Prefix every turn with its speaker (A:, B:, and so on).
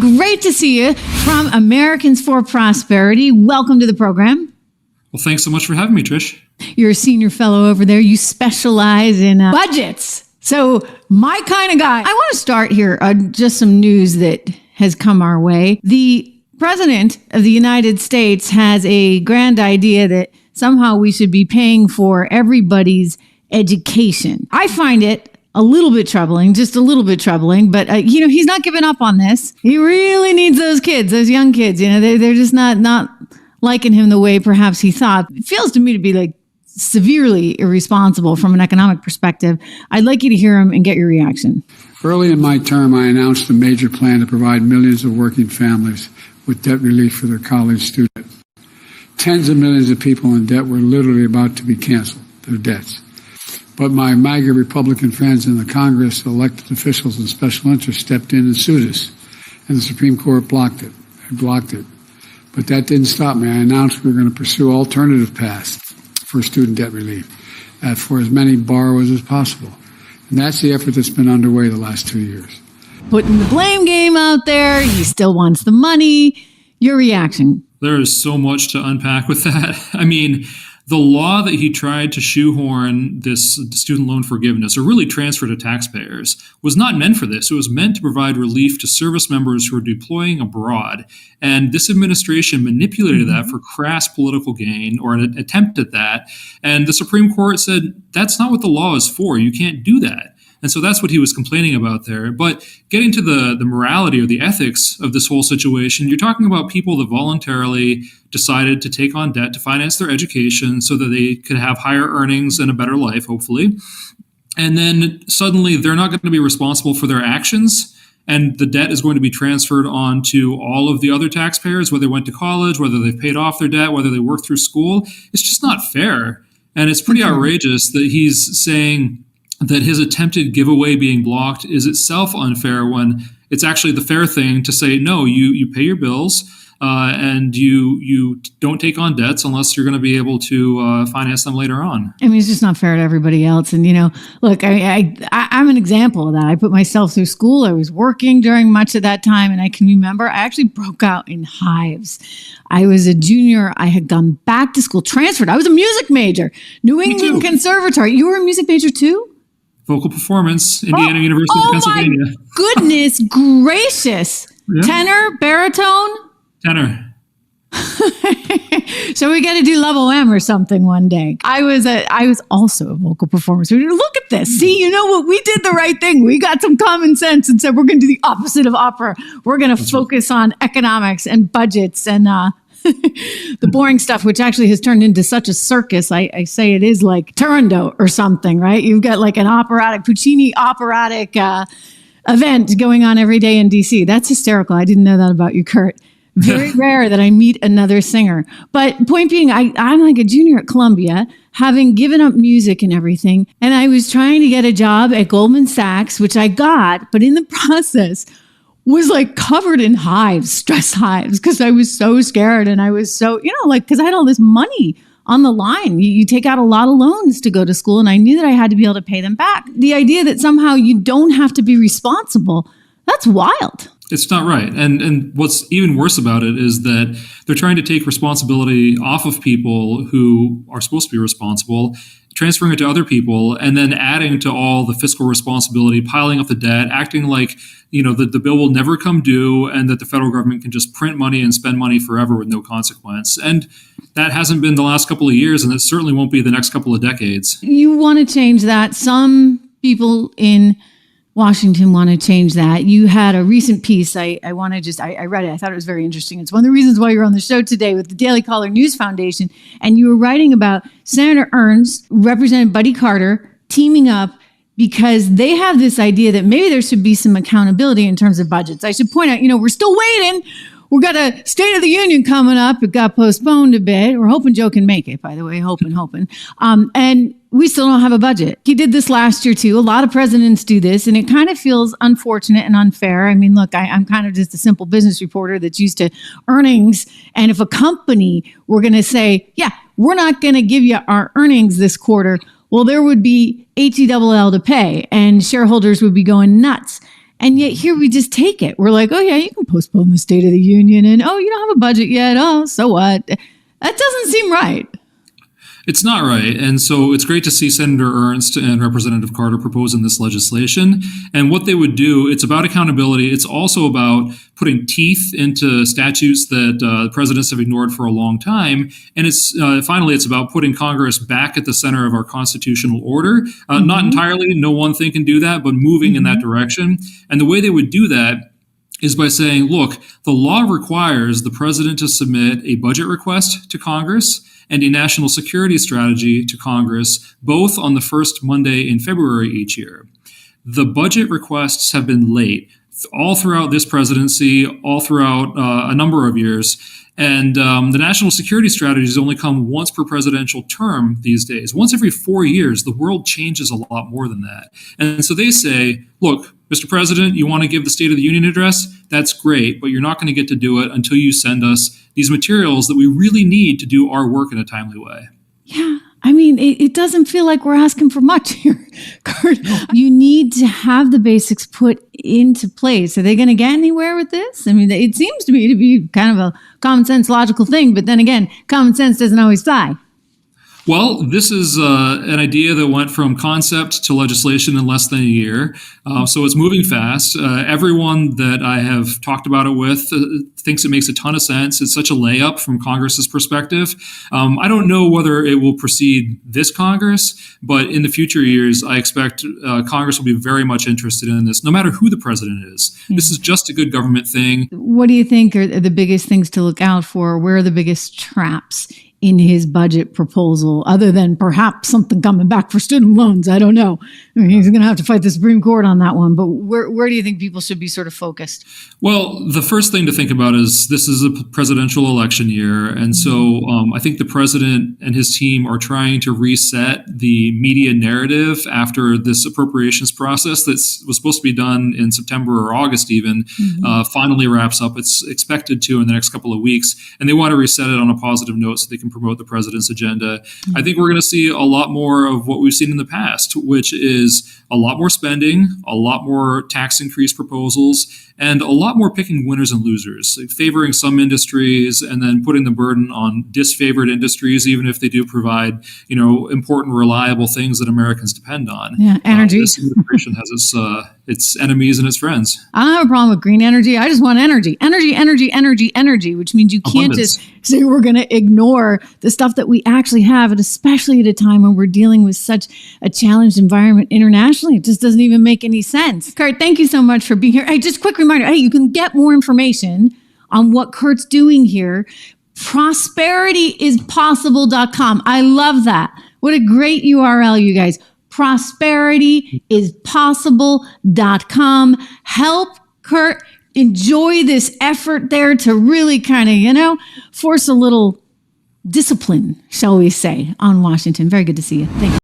A: Great to see you from Americans for Prosperity. Welcome to the program.
B: Well, thanks so much for having me, Trish.
A: You're a senior fellow over there. You specialize in budgets. So my kind of guy. I want to start here. Just some news that has come our way. The President of the United States has a grand idea that somehow we should be paying for everybody's education. I find it a little bit troubling, just a little bit troubling, but he's not giving up on this. He really needs those kids, those young kids. They're just not liking him the way perhaps he thought. It feels to me to be like severely irresponsible from an economic perspective. I'd like you to hear him and get your reaction.
C: Early in my term, I announced a major plan to provide millions of working families with debt relief for their college students. Tens of millions of people in debt were literally about to be canceled, their debts. But my MAGA Republican friends in the Congress, elected officials, and special interests stepped in and sued us. And the Supreme Court blocked it. They blocked it. But that didn't stop me. I announced we were going to pursue alternative paths for student debt relief for as many borrowers as possible. And that's the effort that's been underway the last 2 years.
A: Putting the blame game out there. He still wants the money. Your reaction?
B: There is so much to unpack with that. I mean, the law that he tried to shoehorn this student loan forgiveness, or really transfer to taxpayers, was not meant for this. It was meant to provide relief to service members who are deploying abroad. And this administration manipulated that for crass political gain, or an attempt at that. And the Supreme Court said, that's not what the law is for. You can't do that. And so that's what he was complaining about there. But getting to the morality or the ethics of this whole situation, you're talking about people that voluntarily decided to take on debt to finance their education so that they could have higher earnings and a better life, hopefully. And then suddenly they're not going to be responsible for their actions. And the debt is going to be transferred on to all of the other taxpayers, whether they went to college, whether they've paid off their debt, whether they worked through school. It's just not fair. And it's pretty outrageous that he's saying that his attempted giveaway being blocked is itself unfair when it's actually the fair thing to say, no, you pay your bills and you don't take on debts unless you're going to be able to finance them later on.
A: I mean, it's just not fair to everybody else. And, look, I'm an example of that. I put myself through school. I was working during much of that time. And I can remember I actually broke out in hives. I was a junior. I had gone back to school, transferred. I was a music major, New England Conservatory. You were a music major too?
B: Vocal performance, Indiana University of Pennsylvania.
A: Oh my goodness gracious. Yeah. Tenor, baritone?
B: Tenor.
A: So we got to do level M or something one day. I was also a vocal performer. So look at this. See, you know what? We did the right thing. We got some common sense and said we're going to do the opposite of opera. We're going to focus on economics and budgets and the boring stuff, which actually has turned into such a circus. I say it is like Turandot or something, right? You've got like an Puccini operatic event going on every day in DC. That's hysterical. I didn't know that about you, Kurt. Very rare that I meet another singer. But point being, I'm like a junior at Columbia, having given up music and everything. And I was trying to get a job at Goldman Sachs, which I got, but in the process was like covered in hives, stress hives, because I was so scared. And I was so, because I had all this money on the line. You take out a lot of loans to go to school. And I knew that I had to be able to pay them back. The idea that somehow you don't have to be responsible, that's wild.
B: It's not right. And what's even worse about it is that they're trying to take responsibility off of people who are supposed to be responsible, transferring it to other people, and then adding to all the fiscal responsibility, piling up the debt, acting like, the bill will never come due and that the federal government can just print money and spend money forever with no consequence. And that hasn't been the last couple of years, and it certainly won't be the next couple of decades. You
A: want to change that. Some people in Washington want to change that. You had a recent piece. I read it. I thought it was very interesting. It's one of the reasons why you're on the show today with the Daily Caller News Foundation. And you were writing about Senator Ernst, Representative Buddy Carter, teaming up because they have this idea that maybe there should be some accountability in terms of budgets. I should point out, we're still waiting. We've got a State of the Union coming up. It got postponed a bit. We're hoping Joe can make it, by the way, hoping. And we still don't have a budget. He did this last year, too. A lot of presidents do this, and it kind of feels unfortunate and unfair. I mean, look, I'm kind of just a simple business reporter that's used to earnings. And if a company were going to say, yeah, we're not going to give you our earnings this quarter, well, there would be HELL to pay, and shareholders would be going nuts. And yet here we just take it. We're like, oh yeah, you can postpone the State of the Union, and oh, you don't have a budget yet. Oh, so what? That doesn't seem right.
B: It's not right. And so it's great to see Senator Ernst and Representative Carter proposing this legislation. And what they would do, it's about accountability. It's also about putting teeth into statutes that presidents have ignored for a long time. And it's finally, it's about putting Congress back at the center of our constitutional order. Not entirely, no one thing can do that, but moving in that direction. And the way they would do that is by saying, look, the law requires the president to submit a budget request to Congress and a national security strategy to Congress, both on the first Monday in February each year. The budget requests have been late all throughout this presidency, all throughout a number of years. And the national security strategies only come once per presidential term these days. Once every 4 years, the world changes a lot more than that. And so they say, look, Mr. President, you want to give the State of the Union address? That's great, but you're not going to get to do it until you send us these materials that we really need to do our work in a timely way.
A: Yeah. I mean, it doesn't feel like we're asking for much here, Kurt. You need to have the basics put into place. Are they going to get anywhere with this? I mean, it seems to me to be kind of a common sense, logical thing. But then again, common sense doesn't always fly.
B: Well, this is an idea that went from concept to legislation in less than a year. So it's moving fast. Everyone that I have talked about it with thinks it makes a ton of sense. It's such a layup from Congress's perspective. I don't know whether it will precede this Congress, but in the future years, I expect Congress will be very much interested in this, no matter who the president is. Yeah. This is just a good government thing.
A: What do you think are the biggest things to look out for? Where are the biggest traps in his budget proposal, other than perhaps something coming back for student loans? I don't know. I mean, he's going to have to fight the Supreme Court on that one. But where do you think people should be sort of focused?
B: Well, the first thing to think about is this is a presidential election year. And so I think the president and his team are trying to reset the media narrative after this appropriations process that was supposed to be done in September or August even, finally wraps up. It's expected to in the next couple of weeks. And they want to reset it on a positive note so they can promote the president's agenda. I think we're going to see a lot more of what we've seen in the past, which is a lot more spending, a lot more tax increase proposals, and a lot more picking winners and losers, like favoring some industries and then putting the burden on disfavored industries, even if they do provide, important, reliable things that Americans depend on.
A: Yeah, energy.
B: This administration has its enemies and its friends.
A: I don't have a problem with green energy. I just want energy, which means you can't just say we're going to ignore the stuff that we actually have, and especially at a time when we're dealing with such a challenged environment internationally. It just doesn't even make any sense. Kurt, thank you so much for being here. Hey, just a quick reminder. Hey, you can get more information on what Kurt's doing here. ProsperityIsPossible.com. I love that. What a great URL, you guys. ProsperityIsPossible.com. Help Kurt enjoy this effort there to really kind of, force a little discipline, shall we say, on Washington. Very good to see you. Thank you.